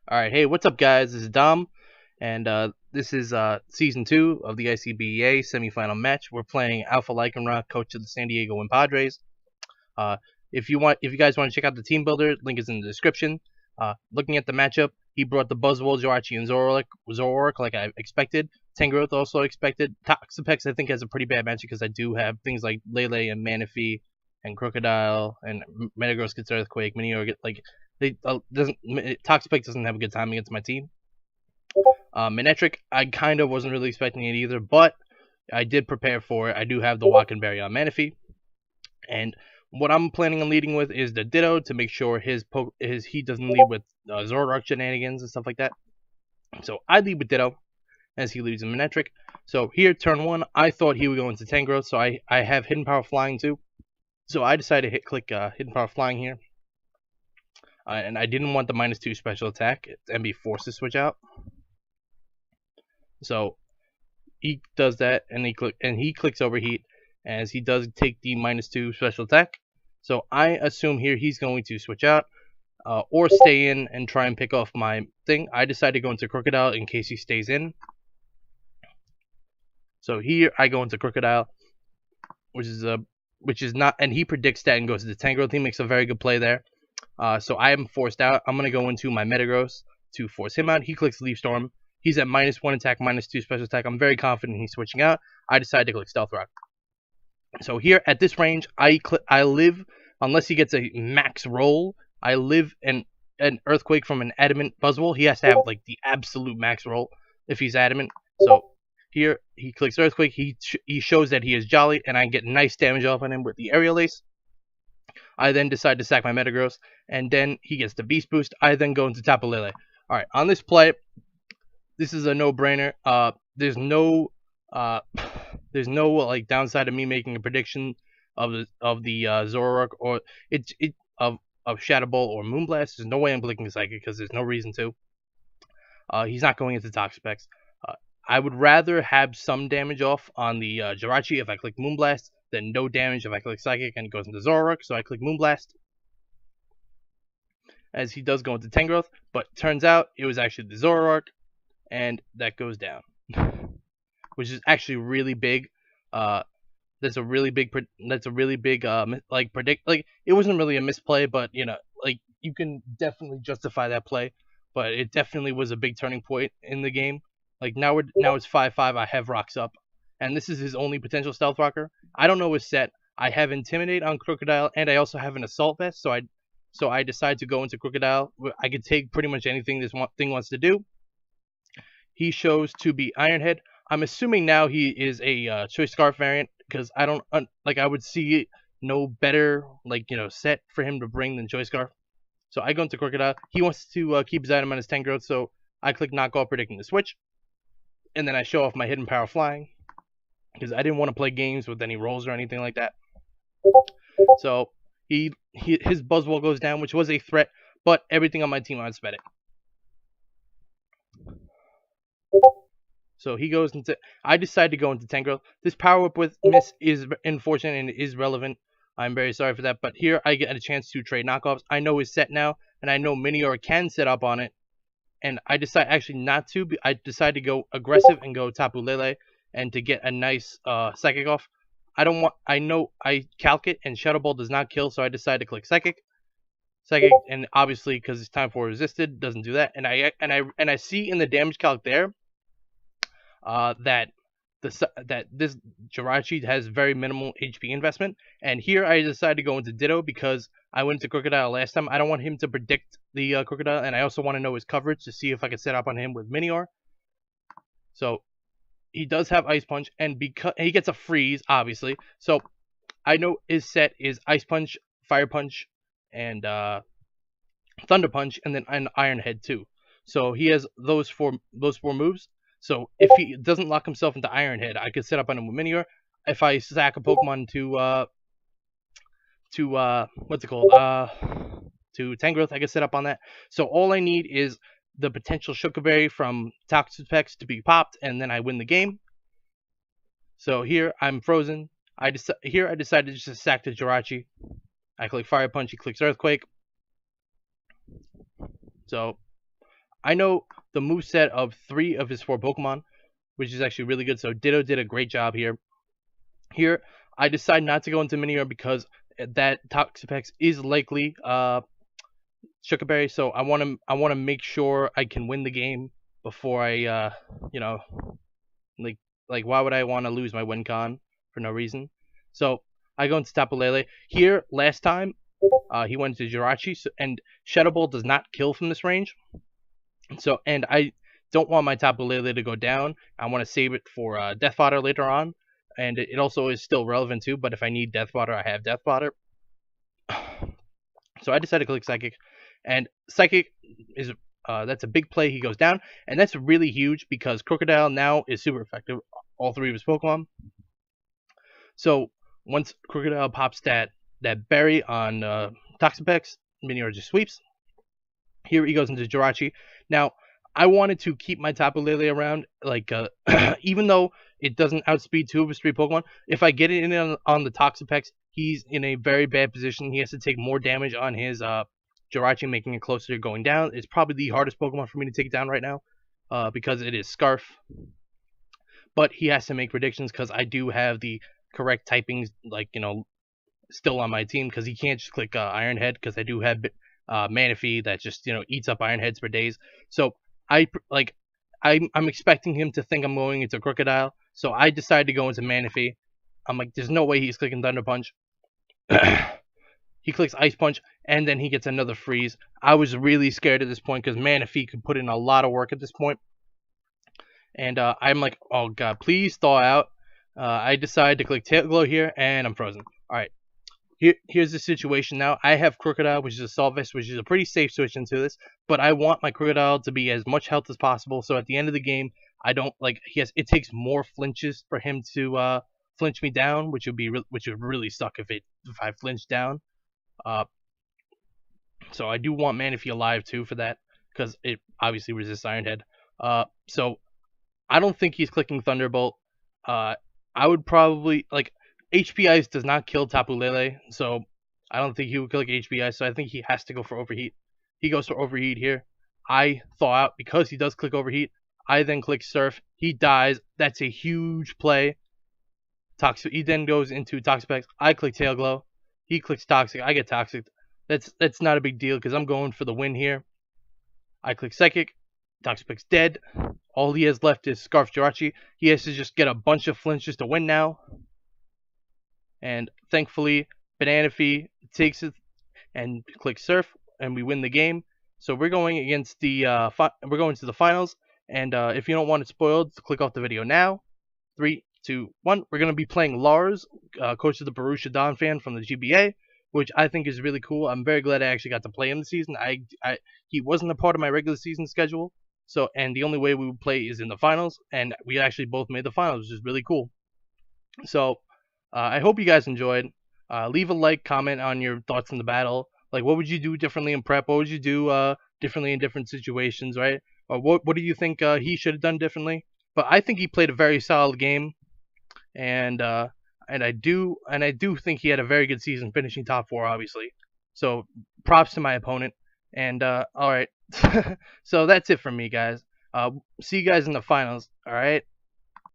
Alright, hey, what's up, guys? This is Dom, and this is Season 2 of the ICBA Semifinal match. We're playing Alpha Lycanroc, coach of the San Diego Wimpadres. Uh, if you guys want to check out the team builder, link is in the description. Looking at the matchup, he brought the Buzzwole, Jirachi, and Zoroark like I expected. Tangrowth also expected. Toxapex I think has a pretty bad matchup because I do have things like Lele and Manaphy and Crocodile and Metagross gets Earthquake. Minior get like Toxapex doesn't have a good time against my team. Manectric, I kind of wasn't really expecting it either, but I did prepare for it. I do have the Walkenberry on Manaphy, and what I'm planning on leading with is the Ditto to make sure he doesn't lead with Zoroark shenanigans and stuff like that. So I lead with Ditto as he leads in Manectric. So here, turn 1, I thought he would go into Tangrowth, so I have Hidden Power Flying too. So I decided to click Hidden Power Flying here. And I didn't want the -2 special attack and be forced to switch out. So he does that, and he clicks Overheat, as he does take the -2 special attack. So I assume here he's going to switch out, or stay in and try and pick off my thing. I decide to go into Crocodile in case he stays in. So here I go into Crocodile, which is not, and he predicts that and goes to the Tangrowth. He makes a very good play there. So I am forced out. I'm going to go into my Metagross to force him out. He clicks Leaf Storm. He's at -1 attack, -2 special attack. I'm very confident he's switching out. I decide to click Stealth Rock. So here at this range, I live, unless he gets a max roll, I live an Earthquake from an Adamant Buzzwole. He has to have like the absolute max roll if he's Adamant. So here he clicks Earthquake. He shows that he is Jolly, and I get nice damage off on him with the Aerial Ace. I then decide to sack my Metagross, and then he gets the Beast Boost. I then go into Tapu Lele. Alright, on this play, this is a no-brainer. There's no like downside of me making a prediction of the Zoroark or of Shadow Ball or Moonblast. There's no way I'm clicking Psychic because there's no reason to. He's not going into Toxapex. I would rather have some damage off on the Jirachi if I click Moonblast than no damage if I click Psychic and it goes into Zoroark. So I click Moonblast, as he does go into Tangrowth, but turns out it was actually the Zoroark, and that goes down, which is actually really big. That's a really big like predict, like it wasn't really a misplay, but you know, like you can definitely justify that play, but it definitely was a big turning point in the game. Like now it's 5-5. I have Rocks up, and this is his only potential Stealth Rocker. I don't know his set. I have Intimidate on Crocodile, and I also have an Assault Vest, so I decide to go into Crocodile. I could take pretty much anything this thing wants to do. He shows to be Iron Head. I'm assuming now he is a Choice Scarf variant, because I don't like, I would see no better set for him to bring than Choice Scarf. So I go into Crocodile. He wants to keep his item on his Tangrowth, so I click Knock Off, predicting the switch, and then I show off my Hidden Power Flying because I didn't want to play games with any rolls or anything like that. So his Buzzwole goes down, which was a threat, but everything on my team outsped it. So he goes into. I decide to go into Tangrowth. This power up with Miss is unfortunate and is relevant. I'm very sorry for that, but here I get a chance to trade knockoffs. I know his set now, and I know Minior can set up on it, and I decide actually not to. I decide to go aggressive and go Tapu Lele, and to get a nice Psychic off. I know I calc it, and Shadow Ball does not kill, so I decide to click Psychic, and obviously because it's time for resisted, doesn't do that. And I see in the damage calc there that this Jirachi has very minimal HP investment, and here I decided to go into Ditto because I went to Crocodile last time. I don't want him to predict the Crocodile, and I also want to know his coverage to see if I can set up on him with Minior. So he does have Ice Punch, and because he gets a freeze, obviously. So I know his set is Ice Punch, Fire Punch, and Thunder Punch, and then an Iron Head too. So he has those four moves. So if he doesn't lock himself into Iron Head, I could set up on him with Minior. If I sack a Pokemon to what's it called? To Tangrowth, I can set up on that. So all I need is the potential Shuka Berry from Toxapex to be popped, and then I win the game. So here I'm frozen. I decided just to sack the Jirachi. I click Fire Punch. He clicks Earthquake. So I know the moveset of 3 of his 4 Pokemon, which is actually really good. So Ditto did a great job here. Here, I decide not to go into Mini because that Toxapex is likely Sugar Berry. So I want to make sure I can win the game before I you know, like why would I want to lose my win con for no reason? So I go into Tapu Lele. Here, last time, he went to Jirachi, and Shadow Ball does not kill from this range. So, and I don't want my Tapu Lele to go down. I want to save it for Death Fodder later on. And it also is still relevant too, but if I need Death Fodder, I have Death Fodder. So I decided to click Psychic. And Psychic is that's a big play. He goes down, and that's really huge because Crocodile now is super effective. All 3 of his Pokemon. So once Crocodile pops that berry on Toxapex, Minior just sweeps. Here he goes into Jirachi. Now I wanted to keep my Tapu Lele around, like even though it doesn't outspeed 2 of his 3 Pokemon. If I get it in on the Toxapex, he's in a very bad position. He has to take more damage on his Jirachi, making it closer to going down. It's probably the hardest Pokemon for me to take down right now because it is Scarf. But he has to make predictions because I do have the correct typings, like, you know, still on my team, because he can't just click Iron Head, because I do have Manaphy that just, you know, eats up Iron Heads for days. So I'm expecting him to think I'm going into Crocodile, so I decided to go into Manaphy. I'm like, there's no way he's clicking Thunder Punch. He clicks Ice Punch, and then he gets another freeze. I was really scared at this point because Manaphy could put in a lot of work at this point. And I'm like, oh god, please thaw out. I decide to click Tail Glow here, and I'm frozen. Alright, here's the situation now. I have Crocodile, which is a Salt Vest, which is a pretty safe switch into this, but I want my Crocodile to be as much health as possible, so at the end of the game, I don't, like, it takes more flinches for him to flinch me down, which would really suck if I flinched down. So I do want Manaphy alive too for that, because it obviously resists Iron Head. So I don't think he's clicking Thunderbolt. I would probably, like, HP Ice does not kill Tapu Lele, so I don't think he would click HP Ice, so I think he has to go for Overheat. He goes for Overheat here. I thaw out because he does click Overheat. I then click Surf. He dies. That's a huge play. He then goes into Toxapex. I click Tail Glow. He clicks Toxic. I get Toxic. That's not a big deal because I'm going for the win here. I click Psychic. Toxapex dead. All he has left is Scarf Jirachi. He has to just get a bunch of flinches to win now. And thankfully, Bananafy takes it and clicks Surf, and we win the game. So we're going against the we're going to the finals. And if you don't want it spoiled, click off the video now. 3, 2, 1. We're gonna be playing Lars, coach of the Borussia Donphan from the GBA, which I think is really cool. I'm very glad I actually got to play him this season. He wasn't a part of my regular season schedule. So, and the only way we would play is in the finals, and we actually both made the finals, which is really cool. So, I hope you guys enjoyed. Leave a like, comment on your thoughts on the battle. Like, what would you do differently in prep? What would you do differently in different situations, right? Or what do you think he should have done differently? But I think he played a very solid game, and I do think he had a very good season, finishing top 4, obviously. So, props to my opponent. And all right. So that's it from me, guys. See you guys in the finals. All right.